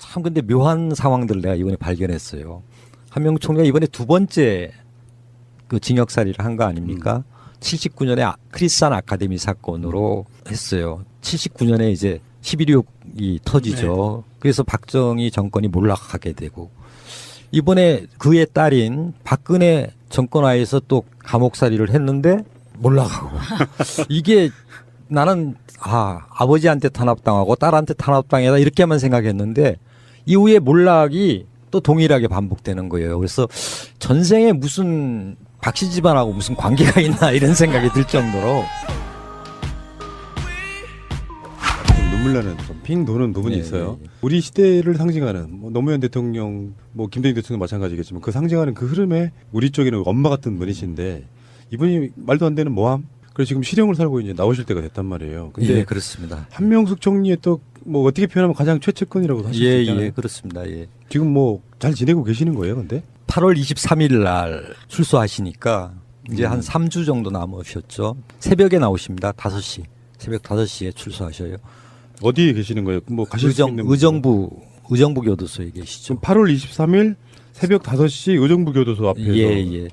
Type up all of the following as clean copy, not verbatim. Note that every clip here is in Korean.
참 근데 묘한 상황들을 내가 이번에 발견했어요. 한명숙 총리가 이번에 두 번째 그 징역살이를 한 거 아닙니까? 79년에 크리스찬 아카데미 사건으로 했어요. 79년에 이제 11.26이 터지죠. 그래서 박정희 정권이 몰락하게 되고 이번에 그의 딸인 박근혜 정권하에서 또 감옥살이를 했는데 몰락하고 이게 나는 아버지한테 탄압당하고 딸한테 탄압당해다 이렇게만 생각했는데 이후에 몰락이 또 동일하게 반복되는 거예요. 그래서 전생에 무슨 박씨 집안하고 무슨 관계가 있나 이런 생각이 들 정도로 좀 눈물 나는 핑 도는 부분이 있어요. 우리 시대를 상징하는 뭐 노무현 대통령, 뭐 김대중 대통령 마찬가지겠지만 그 상징하는 그 흐름에 우리 쪽에는 엄마 같은 분이신데 이분이 말도 안 되는 모함. 그래서 지금 실형을 살고 이제 나오실 때가 됐단 말이에요. 근데 예, 그렇습니다. 한명숙 총리의 또 뭐 어떻게 표현하면 가장 최측근이라고 하실 수 있잖아요. 예, 그렇습니다. 예. 지금 뭐 잘 지내고 계시는 거예요, 근데? 8월 23일 날 출소하시니까 이제 한 3주 정도 남으셨죠. 새벽에 나오십니다. 5시. 새벽 5시에 출소하셔요. 어디에 계시는 거예요? 뭐 가실 수 있는 의정부 교도소에 계시죠. 지금 8월 23일 새벽 5시 의정부 교도소 앞에서 예.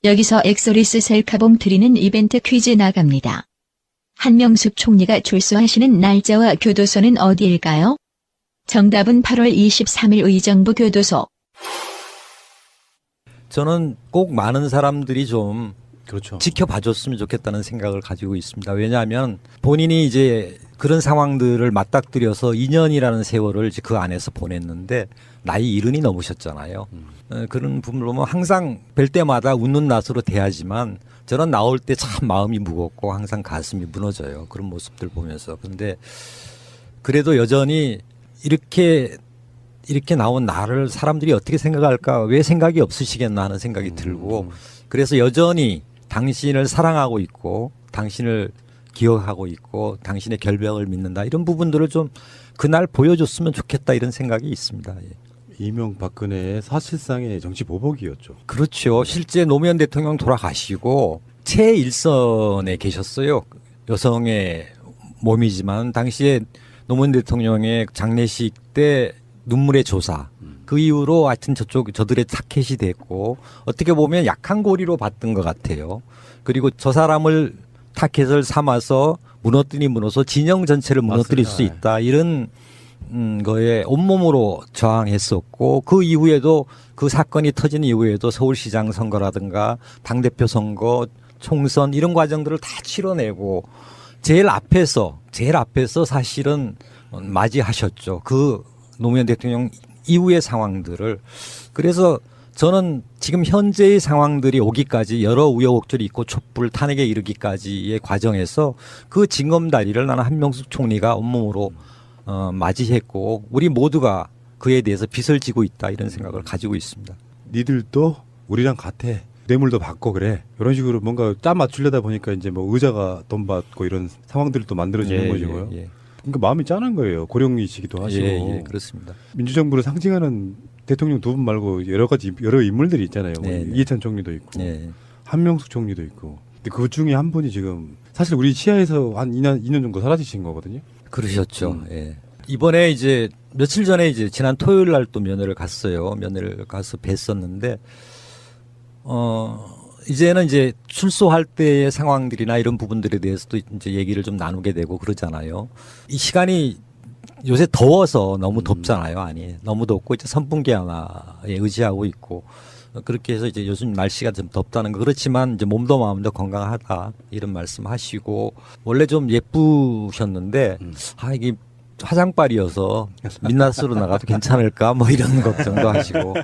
여기서 엑소리스 셀카봉 드리는 이벤트 퀴즈 나갑니다. 한명숙 총리가 출소하시는 날짜와 교도소는 어디일까요? 정답은 8월 23일 의정부 교도소. 저는 꼭 많은 사람들이 좀 그렇죠. 지켜봐줬으면 좋겠다는 생각을 가지고 있습니다. 왜냐하면 본인이 이제 그런 상황들을 맞닥뜨려서 2년이라는 세월을 이제 그 안에서 보냈는데 나이 70이 넘으셨잖아요. 그런 부분으로 보면 항상 뵐 때마다 웃는 낯으로 대하지만 저는 나올 때 참 마음이 무겁고 항상 가슴이 무너져요. 그런 모습들 보면서. 그런데 그래도 여전히 이렇게 나온 나를 사람들이 어떻게 생각할까, 왜 생각이 없으시겠나 하는 생각이 들고, 그래서 여전히 당신을 사랑하고 있고 당신을 기억하고 있고 당신의 결백을 믿는다, 이런 부분들을 좀 그날 보여줬으면 좋겠다, 이런 생각이 있습니다. 예. 이명박근혜의 사실상의 정치 보복이었죠. 그렇죠. 실제 노무현 대통령 돌아가시고 최일선에 계셨어요. 여성의 몸이지만 당시에 노무현 대통령의 장례식 때 눈물의 조사, 그 이후로 하여튼 저들의 타켓이 됐고 어떻게 보면 약한 고리로 봤던 것 같아요. 그리고 저 사람을 타켓을 삼아서 무너서 진영 전체를 무너뜨릴 수 있다, 이런 거에 온몸으로 저항했었고, 그 이후에도 그 사건이 터진 이후에도 서울시장 선거라든가 당대표 선거, 총선 이런 과정들을 다 치러내고 제일 앞에서 사실은 맞이하셨죠. 그 노무현 대통령 이후의 상황들을. 그래서 저는 지금 현재의 상황들이 오기까지 여러 우여곡절이 있고 촛불 탄핵에 이르기까지의 과정에서 그 징검다리를 나는 한명숙 총리가 온몸으로 맞이했고 우리 모두가 그에 대해서 빚을 지고 있다, 이런 생각을 가지고 있습니다. 니들도 우리랑 같아. 뇌물도 받고 그래. 이런 식으로 뭔가 짜 맞추려다 보니까 이제 뭐 의자가 돈 받고 이런 상황들이 또 만들어지는 거죠. 그러니까 마음이 짠한 거예요. 고령이시기도 하시고. 예, 그렇습니다. 민주정부를 상징하는 대통령 두 분 말고 여러 인물들이 있잖아요. 뭐 이해찬 총리도 있고 한명숙 총리도 있고. 근데 그 중에 한 분이 지금 사실 우리 시야에서 한 2년 정도 사라지신 거거든요. 그러셨죠. 예. 이번에 이제 며칠 전에 이제 지난 토요일 날 또 면회를 갔어요. 면회를 가서 뵀었는데 이제는 이제 출소할 때의 상황들이나 이런 부분들에 대해서도 이제 얘기를 좀 나누게 되고 그러잖아요. 이 시간이 요새 더워서 너무 덥잖아요. 아니, 너무 덥고 이제 선풍기 하나에 의지하고 있고 그렇게 해서 이제 요즘 날씨가 좀 덥다는 거, 그렇지만 이제 몸도 마음도 건강하다, 이런 말씀하시고 원래 좀 예쁘셨는데 이게 화장빨이어서 민낯으로 나가도 괜찮을까 뭐 이런 걱정도 하시고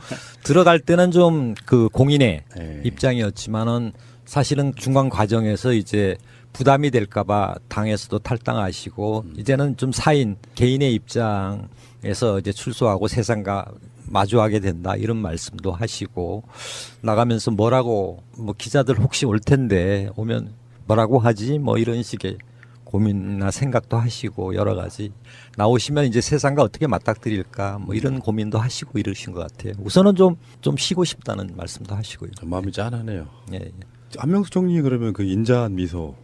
들어갈 때는 좀 그 공인의 입장이었지만은 사실은 중간 과정에서 이제 부담이 될까봐 당에서도 탈당하시고 이제는 좀 사인 개인의 입장에서 이제 출소하고 세상과 마주하게 된다, 이런 말씀도 하시고 나가면서 뭐라고 뭐 기자들 혹시 올 텐데 오면 뭐라고 하지 뭐 이런 식의 고민이나 생각도 하시고 여러 가지 나오시면 이제 세상과 어떻게 맞닥뜨릴까 뭐 이런 고민도 하시고 이러신 것 같아요. 우선은 좀 쉬고 싶다는 말씀도 하시고요. 마음이 짠하네요. 예. 한명숙 총리 그러면 그 인자한 미소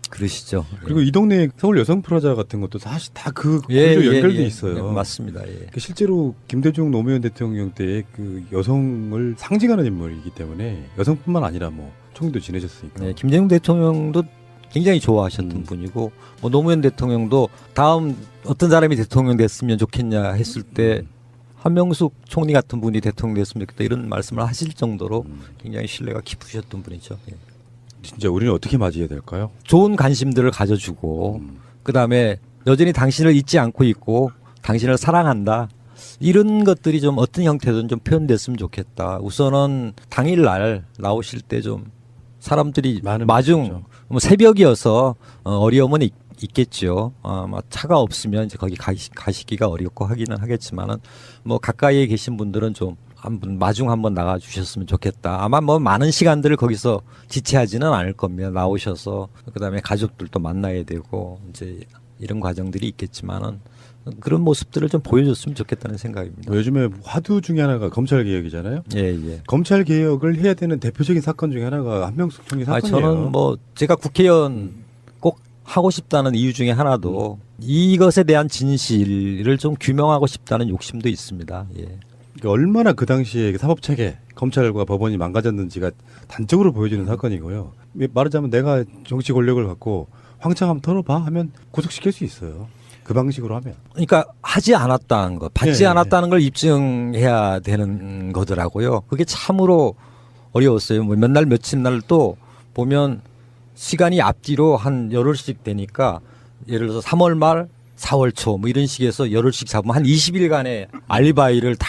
그러시죠. 그리고 이 동네 서울 여성 프라자 같은 것도 사실 다 그 구조 예, 예, 연결돼 예. 있어요. 예, 맞습니다. 예. 그러니까 실제로 김대중 노무현 대통령 때 그 여성을 상징하는 인물이기 때문에 여성뿐만 아니라 뭐 총리도 지내셨으니까. 네, 김대중 대통령도 굉장히 좋아하셨던 분이고 뭐 노무현 대통령도 다음 어떤 사람이 대통령 됐으면 좋겠냐 했을 때 한명숙 총리 같은 분이 대통령 됐으면 좋겠다 이런 말씀을 하실 정도로 굉장히 신뢰가 깊으셨던 분이죠. 예. 진짜 우리는 어떻게 맞이해야 될까요? 좋은 관심들을 가져주고 그다음에 여전히 당신을 잊지 않고 있고 당신을 사랑한다. 이런 것들이 좀 어떤 형태든 좀 표현됐으면 좋겠다. 우선은 당일날 나오실 때 좀 사람들이 많은 마중 분이죠. 뭐 새벽이어서 어려움은 있겠죠. 아마 차가 없으면 이제 거기 가시기가 어렵고 하기는 하겠지만은 뭐 가까이에 계신 분들은 좀 한번 마중 한번 나가 주셨으면 좋겠다. 아마 뭐 많은 시간들을 거기서 지체하지는 않을 겁니다. 나오셔서 그다음에 가족들도 만나야 되고 이제 이런 과정들이 있겠지만은 그런 모습들을 좀 보여줬으면 좋겠다는 생각입니다. 요즘에 화두 중에 하나가 검찰 개혁이잖아요. 예, 예. 검찰 개혁을 해야 되는 대표적인 사건 중에 하나가 한명숙 총리 사건이에요. 저는 뭐 제가 국회의원 꼭 하고 싶다는 이유 중에 하나도 이것에 대한 진실을 좀 규명하고 싶다는 욕심도 있습니다. 예. 그러니까 얼마나 그 당시에 사법체계, 검찰과 법원이 망가졌는지가 단적으로 보여주는 사건이고요. 말하자면 내가 정치 권력을 갖고 황창 한번 털어봐 하면 구속시킬 수 있어요. 그 방식으로 하면. 그러니까 하지 않았다는 것, 받지 예, 않았다는 걸 입증해야 되는 거더라고요. 그게 참으로 어려웠어요. 뭐 몇 날 며칠 날 또 보면 시간이 앞뒤로 한 열흘씩 되니까 예를 들어서 3월 말 4월 초 뭐 이런 식에서 열흘씩 잡으면 한 20일간의 알리바이를 다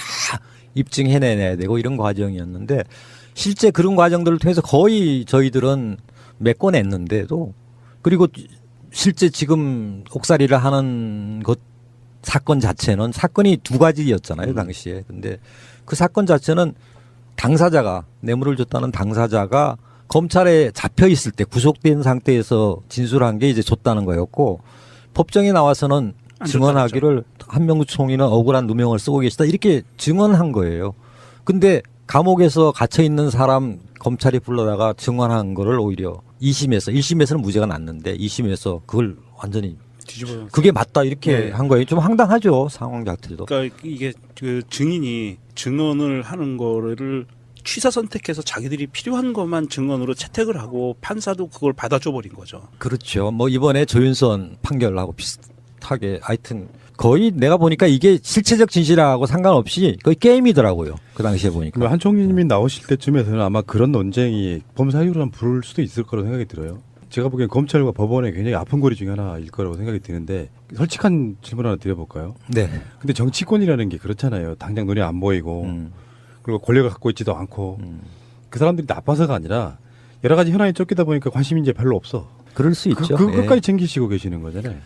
입증해내야 되고 이런 과정이었는데 실제 그런 과정들을 통해서 거의 저희들은 메꿔냈는데도 그리고 실제 지금 옥살이를 하는 것 사건 자체는 사건이 두 가지였잖아요 당시에. 근데 그 사건 자체는 당사자가 뇌물을 줬다는 당사자가 검찰에 잡혀 있을 때 구속된 상태에서 진술한 게 이제 줬다는 거였고 법정에 나와서는 증언하기를 한명숙 총리는 억울한 누명을 쓰고 계시다 이렇게 증언한 거예요. 근데 감옥에서 갇혀 있는 사람 검찰이 불러다가 증언한 거를 오히려 2심에서 1심에서는 무죄가 났는데 2심에서 그걸 완전히 뒤집어. 그게 맞다 이렇게 네. 한 거예요. 좀 황당하죠 상황 자체도. 그러니까 이게 그 증인이 증언을 하는 거를 취사 선택해서 자기들이 필요한 것만 증언으로 채택을 하고 판사도 그걸 받아줘 버린 거죠. 그렇죠. 뭐 이번에 조윤선 판결하고 비슷하게 하여튼 거의 내가 보니까 이게 실체적 진실하고 상관없이 거의 게임이더라고요. 그 당시에 보니까. 한 총리님이 나오실 때쯤에서는 아마 그런 논쟁이 범사유로 부를 수도 있을 거라고 생각이 들어요. 제가 보기엔 검찰과 법원의 굉장히 아픈 고리 중에 하나일 거라고 생각이 드는데 솔직한 질문 하나 드려볼까요? 네. 근데 정치권이라는 게 그렇잖아요. 당장 눈에 안 보이고 그리고 권력을 갖고 있지도 않고 그 사람들이 나빠서가 아니라 여러 가지 현안이 쫓기다 보니까 관심이 이제 별로 없어. 그럴 수 있죠. 그것까지 챙기시고 계시는 거잖아요.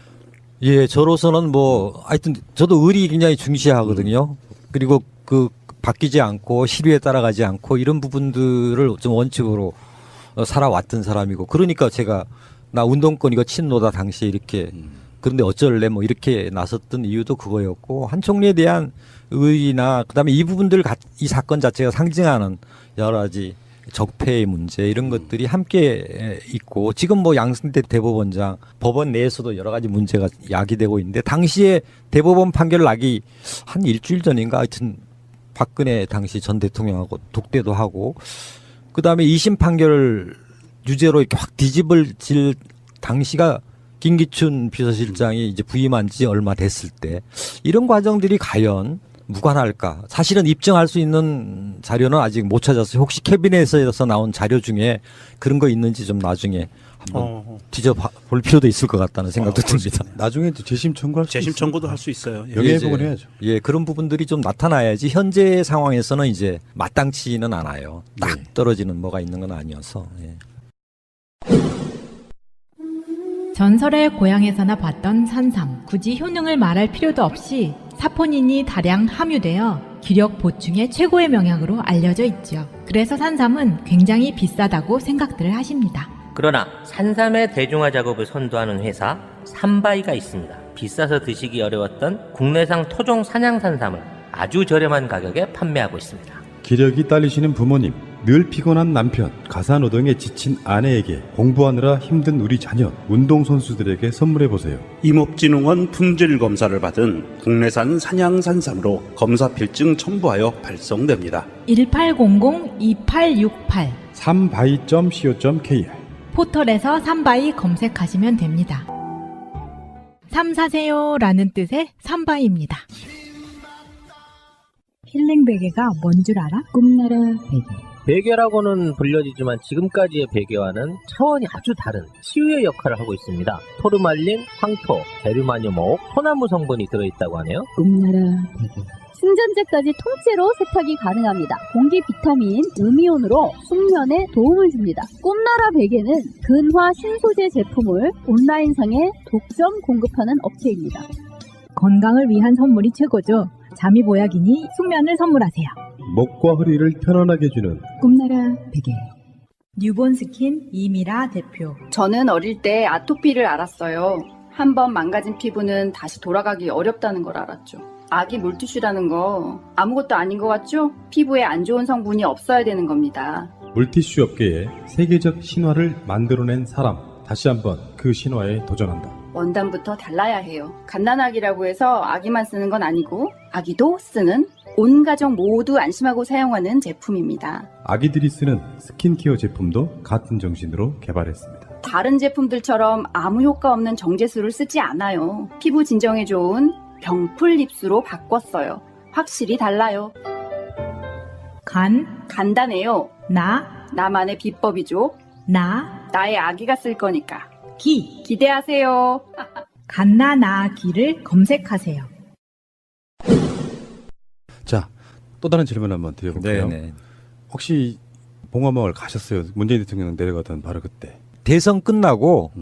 예, 저로서는 뭐 하여튼 저도 의리 굉장히 중시하거든요. 그리고 그 바뀌지 않고 시류에 따라가지 않고 이런 부분들을 좀 원칙으로 살아왔던 사람이고 그러니까 제가 나 운동권 이거 친노다 당시에 이렇게 그런데 어쩔래 뭐 이렇게 나섰던 이유도 그거였고 한 총리에 대한 의의나 그다음에 이 부분들 이 사건 자체가 상징하는 여러 가지 적폐의 문제 이런 것들이 함께 있고 지금 뭐 양승태 대법원장 법원 내에서도 여러 가지 문제가 야기되고 있는데 당시에 대법원 판결 나기 한 일주일 전인가 하여튼 박근혜 당시 전 대통령하고 독대도 하고 그다음에 2심 판결을 유죄로 이렇게 확 뒤집어질 당시가 김기춘 비서실장이 이제 부임한 지 얼마 됐을 때 이런 과정들이 과연 무관할까? 사실은 입증할 수 있는 자료는 아직 못 찾았어요. 혹시 캐비넷에서 나온 자료 중에 그런 거 있는지 좀 나중에 한번 뒤져볼 필요도 있을 것 같다는 생각도 듭니다. 나중에 재심 청구할 수 재심 있어요. 청구도 할 수 있어요. 예. 명예회복은 해야죠. 예, 그런 부분들이 좀 나타나야지 현재 상황에서는 이제 마땅치는 않아요. 딱 네. 떨어지는 뭐가 있는 건 아니어서. 예. 전설의 고향에서나 봤던 산삼. 굳이 효능을 말할 필요도 없이 사포닌이 다량 함유되어 기력 보충의 최고의 명약으로 알려져 있죠. 그래서 산삼은 굉장히 비싸다고 생각들을 하십니다. 그러나 산삼의 대중화 작업을 선도하는 회사 삼바이가 있습니다. 비싸서 드시기 어려웠던 국내산 토종 산양 산삼을 아주 저렴한 가격에 판매하고 있습니다. 기력이 딸리시는 부모님, 늘 피곤한 남편, 가사노동에 지친 아내에게, 공부하느라 힘든 우리 자녀, 운동선수들에게 선물해보세요. 임업진흥원 품질 검사를 받은 국내산 산양산삼으로 검사 필증 첨부하여 발송됩니다. 1800-2868 3바이.co.kr 포털에서 삼바이 검색하시면 됩니다. 삼사세요라는 뜻의 삼바이입니다. 힐링 베개가 뭔 줄 알아? 꿈나라 베개. 베개라고는 불려지지만 지금까지의 베개와는 차원이 아주 다른 치유의 역할을 하고 있습니다. 토르말린, 황토, 게르마늄5, 소나무 성분이 들어있다고 하네요. 꿈나라 베개. 충전재까지 통째로 세탁이 가능합니다. 공기 비타민, 음이온으로 숙면에 도움을 줍니다. 꿈나라 베개는 근화 신소재 제품을 온라인상에 독점 공급하는 업체입니다. 건강을 위한 선물이 최고죠. 잠이 보약이니 숙면을 선물하세요. 목과 허리를 편안하게 해주는 꿈나라 베개. 뉴본 스킨 이미라 대표. 저는 어릴 때 아토피를 알았어요. 한번 망가진 피부는 다시 돌아가기 어렵다는 걸 알았죠. 아기 물티슈라는 거 아무것도 아닌 것 같죠? 피부에 안 좋은 성분이 없어야 되는 겁니다. 물티슈 업계에 세계적 신화를 만들어낸 사람, 다시 한번 그 신화에 도전한다. 원단부터 달라야 해요. 갓난아기라고 해서 아기만 쓰는 건 아니고 아기도 쓰는, 온 가족 모두 안심하고 사용하는 제품입니다. 아기들이 쓰는 스킨케어 제품도 같은 정신으로 개발했습니다. 다른 제품들처럼 아무 효과 없는 정제수를 쓰지 않아요. 피부 진정에 좋은 병풀 립스로 바꿨어요. 확실히 달라요. 간단해요. 나만의 비법이죠. 나의 아기가 쓸 거니까. 기대하세요. 갓나나기를 검색하세요. 자, 또 다른 질문 한번 드려볼게요. 네네. 혹시 봉화마을 가셨어요? 문재인 대통령 내려가던 바로 그때. 대선 끝나고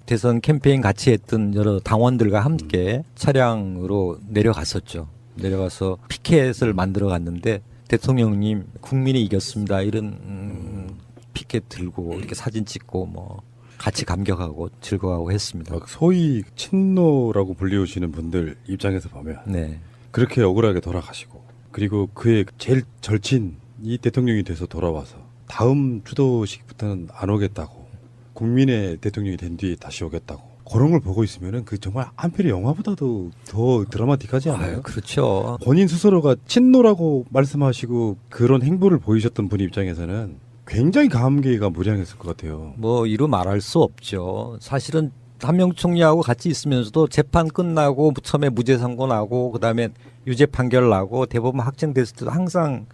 대선 캠페인 같이 했던 여러 당원들과 함께 차량으로 내려갔었죠. 내려가서 피켓을 만들어 갔는데 대통령님 국민이 이겼습니다. 이런 피켓 들고 이렇게 사진 찍고 뭐 같이 감격하고 즐거워하고 했습니다. 소위 친노라고 불리우시는 분들 입장에서 보면 네. 그렇게 억울하게 돌아가시고 그리고 그의 제일 절친이 대통령이 돼서 돌아와서 다음 추도식부터는 안 오겠다고 국민의 대통령이 된 뒤에 다시 오겠다고 그런 걸 보고 있으면은 그 정말 한편의 영화보다도 더 드라마틱하지 않아요? 그렇죠. 본인 스스로가 친노라고 말씀하시고 그런 행보를 보이셨던 분 입장에서는 굉장히 감개가 무량했을 것 같아요. 뭐 이루 말할 수 없죠. 사실은 한명 총리하고 같이 있으면서도 재판 끝나고 처음에 무죄 선고 나고 그다음에 유죄 판결 나고 대법원 확정됐을 때도 항상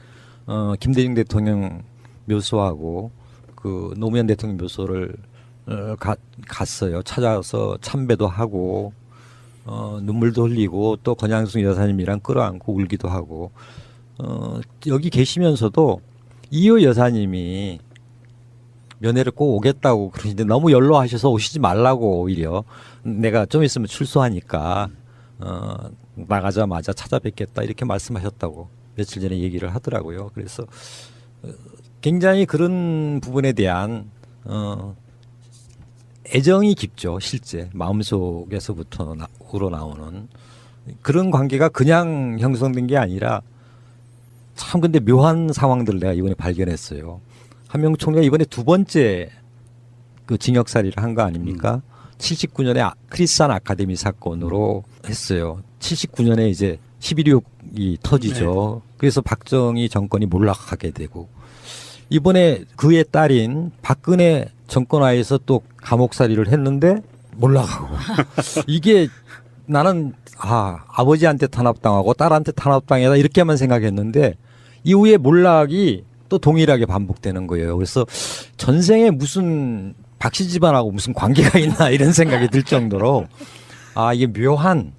김대중 대통령 묘소하고 그 노무현 대통령 묘소를 갔어요. 찾아서 참배도 하고 눈물도 흘리고 또 권양숙 여사님이랑 끌어안고 울기도 하고 여기 계시면서도 이효 여사님이 면회를 꼭 오겠다고 그러시는데 너무 연로하셔서 오시지 말라고 오히려 내가 좀 있으면 출소하니까 나가자마자 찾아뵙겠다 이렇게 말씀하셨다고 며칠 전에 얘기를 하더라고요. 그래서 굉장히 그런 부분에 대한 애정이 깊죠. 실제 마음속에서부터 우러나오는 그런 관계가 그냥 형성된 게 아니라 참 근데 묘한 상황들을 내가 이번에 발견했어요. 한명숙 총리가 이번에 두 번째 그 징역살이를 한 거 아닙니까? 79년에 크리스찬 아카데미 사건으로 했어요. 79년에 이제 11.26이 터지죠. 네. 그래서 박정희 정권이 몰락하게 되고 이번에 그의 딸인 박근혜 정권하에서 또 감옥살이를 했는데 몰락하고 이게 나는 아버지한테 탄압당하고 딸한테 탄압당하다 이렇게만 생각했는데 이후에 몰락이 또 동일하게 반복되는 거예요. 그래서 전생에 무슨 박씨 집안하고 무슨 관계가 있나 이런 생각이 들 정도로 이게 묘한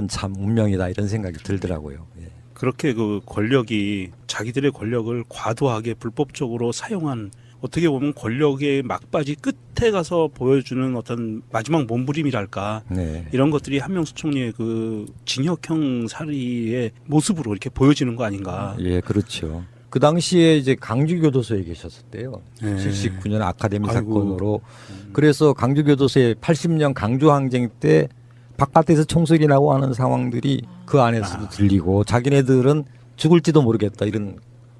참 운명이다 이런 생각이 들더라고요. 예. 그렇게 그 권력이 자기들의 권력을 과도하게 불법적으로 사용한 어떻게 보면 권력의 막바지 끝에 가서 보여주는 어떤 마지막 몸부림이랄까 네. 이런 것들이 한명숙 총리의 그 징역형 살이의 모습으로 이렇게 보여지는 거 아닌가. 예, 그렇죠. 그 당시에 이제 강주교도소에 계셨었대요. 네. 79년 아카데미 사건으로. 그래서 강주교도소에 80년 강주항쟁 때 바깥에서 총소리 나고 하는 상황들이 그 안에서도 들리고 자기네들은 죽을지도 모르겠다 이런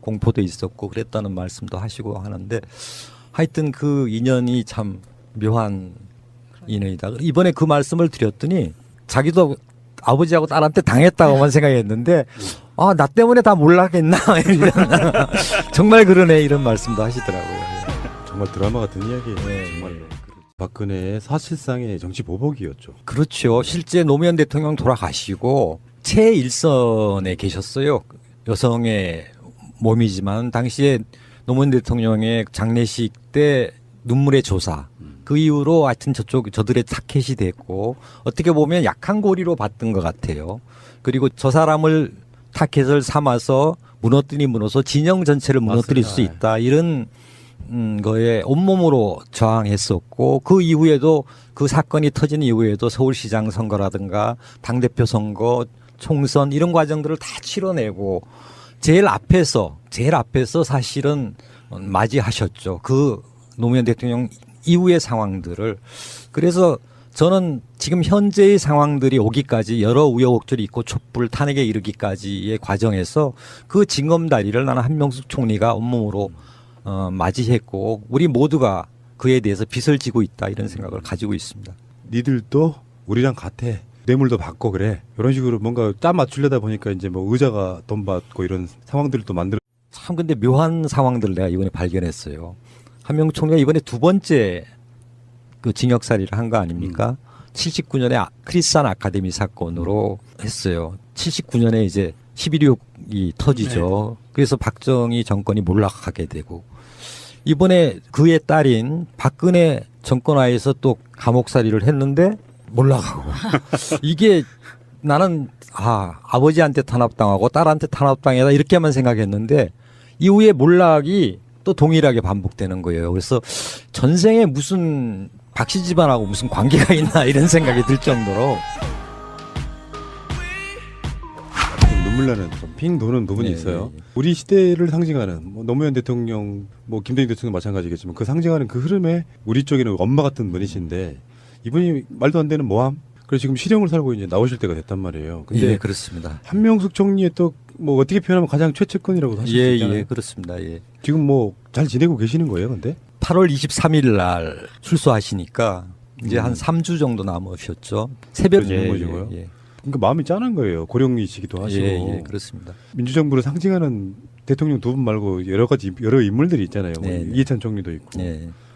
공포도 있었고 그랬다는 말씀도 하시고 하는데 하여튼 그 인연이 참 묘한 인연이다. 이번에 그 말씀을 드렸더니 자기도 아버지하고 딸한테 당했다고만 생각했는데 아, 나 때문에 다 몰랐겠나 이런 정말 그러네 이런 말씀도 하시더라고요. 정말 드라마 같은 이야기예요. 네, 정말로. 박근혜의 사실상의 정치 보복이었죠. 그렇죠. 실제 노무현 대통령 돌아가시고 최일선에 계셨어요. 여성의 몸이지만 당시에 노무현 대통령의 장례식 때 눈물의 조사 그 이후로 하여튼 저들의 타켓이 됐고 어떻게 보면 약한 고리로 봤던 것 같아요. 그리고 저 사람을 타켓을 삼아서 무너뜨리 무너서 진영 전체를 무너뜨릴 수 있다 이런 거에 온몸으로 저항했었고 그 이후에도 그 사건이 터진 이후에도 서울시장 선거라든가 당대표 선거 총선 이런 과정들을 다 치러내고 제일 앞에서 사실은 맞이하셨죠. 그 노무현 대통령 이후의 상황들을. 그래서 저는 지금 현재의 상황들이 오기까지 여러 우여곡절이 있고 촛불 탄핵에 이르기까지의 과정에서 그 징검다리를 나는 한명숙 총리가 온몸으로 맞이했고 우리 모두가 그에 대해서 빚을 지고 있다 이런 생각을 가지고 있습니다. 니들도 우리랑 같아. 뇌물도 받고 그래. 이런 식으로 뭔가 짜 맞추려다 보니까 이제 뭐 의자가 돈 받고 이런 상황들을 또 만들어. 참 근데 묘한 상황들을 내가 이번에 발견했어요. 한명숙 총리가 이번에 두 번째 그 징역살이를 한 거 아닙니까? 79년에 크리스찬 아카데미 사건으로 했어요. 79년에 이제 11.26이 터지죠. 네. 그래서 박정희 정권이 몰락하게 되고 이번에 그의 딸인 박근혜 정권하에서 또 감옥살이를 했는데 몰락하고 이게 나는 아버지한테 탄압당하고 딸한테 탄압당하다 이렇게만 생각했는데 이후에 몰락이 또 동일하게 반복되는 거예요. 그래서 전생에 무슨 박씨 집안하고 무슨 관계가 있나 이런 생각이 들 정도로 눈물 나는 좀 핑 도는 부분이 네, 있어요. 네. 우리 시대를 상징하는 뭐 노무현 대통령, 뭐 김대중 대통령 마찬가지겠지만 그 상징하는 그 흐름에 우리 쪽에는 엄마 같은 분이신데 이분이 말도 안 되는 모함. 그래서 지금 실형을 살고 이제 나오실 때가 됐단 말이에요. 근데 예, 그렇습니다. 한명숙 총리의 또 뭐 어떻게 표현하면 가장 최측근이라고 하실 수 있잖아요. 예, 그렇습니다. 예. 지금 뭐 잘 지내고 계시는 거예요, 근데? 8월 23일 날 출소하시니까 이제 한 3주 정도 남으셨죠. 새벽에 그러니까 마음이 짠한 거예요. 고령이시기도 하시고. 예, 그렇습니다. 민주정부를 상징하는 대통령 두 분 말고 여러 인물들이 있잖아요. 뭐 이해찬 총리도 있고,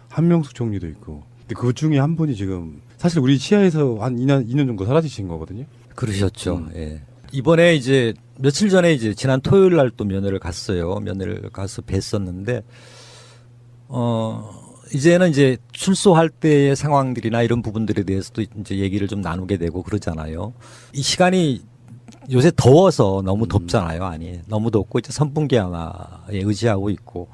한명숙 총리도 있고. 근데 그 중에 한 분이 지금 사실 우리 시야에서 한 2년 정도 사라지신 거거든요. 그러셨죠. 예. 이번에 이제 며칠 전에 이제 지난 토요일 날 또 면회를 갔어요. 면회를 가서 뵀었는데 이제는 이제 출소할 때의 상황들이나 이런 부분들에 대해서도 이제 얘기를 좀 나누게 되고 그러잖아요. 이 시간이 요새 더워서 너무 덥잖아요. 아니, 너무 덥고 이제 선풍기 하나에 의지하고 있고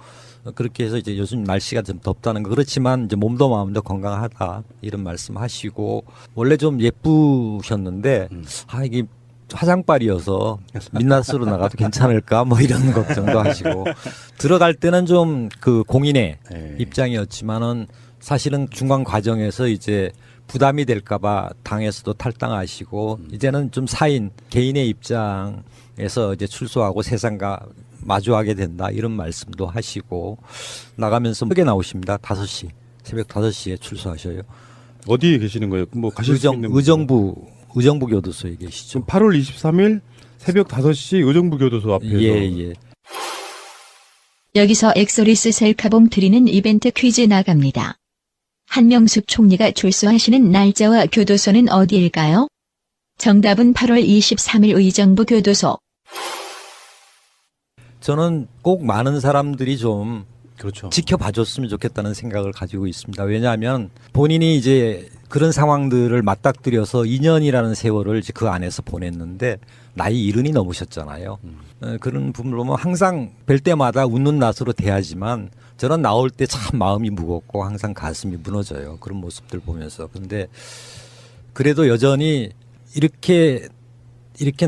그렇게 해서 이제 요즘 날씨가 좀 덥다는 거 그렇지만 이제 몸도 마음도 건강하다 이런 말씀하시고 원래 좀 예쁘셨는데 이게 화장빨이어서 민낯으로 나가도 괜찮을까 뭐 이런 걱정도 하시고 들어갈 때는 좀 그 공인의 입장이었지만은 사실은 중간 과정에서 이제 부담이 될까봐 당에서도 탈당하시고 이제는 좀 사인 개인의 입장에서 이제 출소하고 세상과 마주하게 된다 이런 말씀도 하시고 나가면서 크게 나오십니다. 5시 새벽 5시에 출소하셔요. 어디에 계시는 거예요? 뭐 가실 수 있는 의정부 교도소에 계시죠. 8월 23일 새벽 5시 의정부 교도소 앞에서. 예. 여기서 엑소리스 셀카봉 드리는 이벤트 퀴즈 나갑니다. 한명숙 총리가 출소하시는 날짜와 교도소는 어디일까요? 정답은 8월 23일 의정부 교도소. 저는 꼭 많은 사람들이 좀 그렇죠. 지켜봐줬으면 좋겠다는 생각을 가지고 있습니다. 왜냐하면 본인이 이제 그런 상황들을 맞닥뜨려서 2년이라는 세월을 이제 그 안에서 보냈는데 나이 70이 넘으셨잖아요. 그런 부분을 보면 항상 뵐 때마다 웃는 낯으로 대하지만 저는 나올 때 참 마음이 무겁고 항상 가슴이 무너져요. 그런 모습들 보면서. 그런데 그래도 여전히 이렇게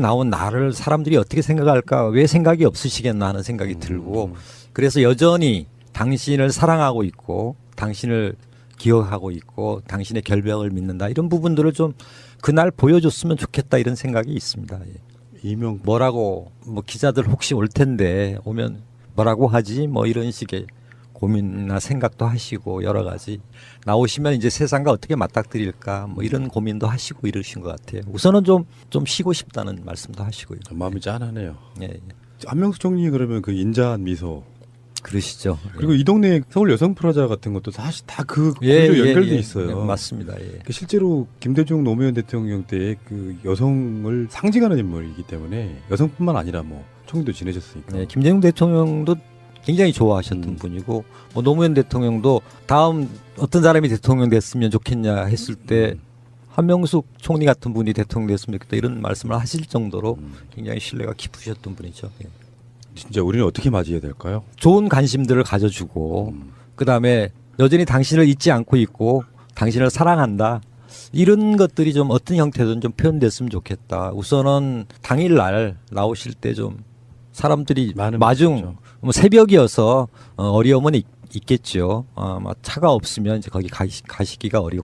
나온 나를 사람들이 어떻게 생각할까 왜 생각이 없으시겠나 하는 생각이 들고 그래서 여전히 당신을 사랑하고 있고 당신을 기억하고 있고 당신의 결백을 믿는다 이런 부분들을 좀 그날 보여줬으면 좋겠다 이런 생각이 있습니다. 이명 뭐라고 뭐 기자들 혹시 올 텐데 오면 뭐라고 하지 뭐 이런 식의 고민이나 생각도 하시고 여러 가지 나오시면 이제 세상과 어떻게 맞닥뜨릴까 뭐 이런 고민도 하시고 이러신 것 같아요. 우선은 좀 쉬고 싶다는 말씀도 하시고요. 마음이 짠하네요. 예, 예. 한명숙 총리 그러면 그 인자한 미소 그러시죠. 그리고 이 동네 서울 여성 프라자 같은 것도 사실 다 그 예, 구조 예, 연결돼 예. 있어요. 예, 맞습니다. 예. 실제로 김대중 노무현 대통령 때 그 여성을 상징하는 인물이기 때문에 여성뿐만 아니라 뭐 총리도 지내셨으니까. 네, 김대중 대통령도 굉장히 좋아하셨던 분이고 뭐 노무현 대통령도 다음 어떤 사람이 대통령 됐으면 좋겠냐 했을 때 한명숙 총리 같은 분이 대통령 됐으면 좋겠다 이런 말씀을 하실 정도로 굉장히 신뢰가 깊으셨던 분이죠. 예. 진짜 우리는 어떻게 맞이해야 될까요? 좋은 관심들을 가져주고 그다음에 여전히 당신을 잊지 않고 있고 당신을 사랑한다. 이런 것들이 좀 어떤 형태든 좀 표현됐으면 좋겠다. 우선은 당일날 나오실 때 좀 사람들이 많은 마중 분이죠. 뭐 새벽이어서 어려움은 있겠죠. 아마 차가 없으면 이제 거기 가시기가 어렵고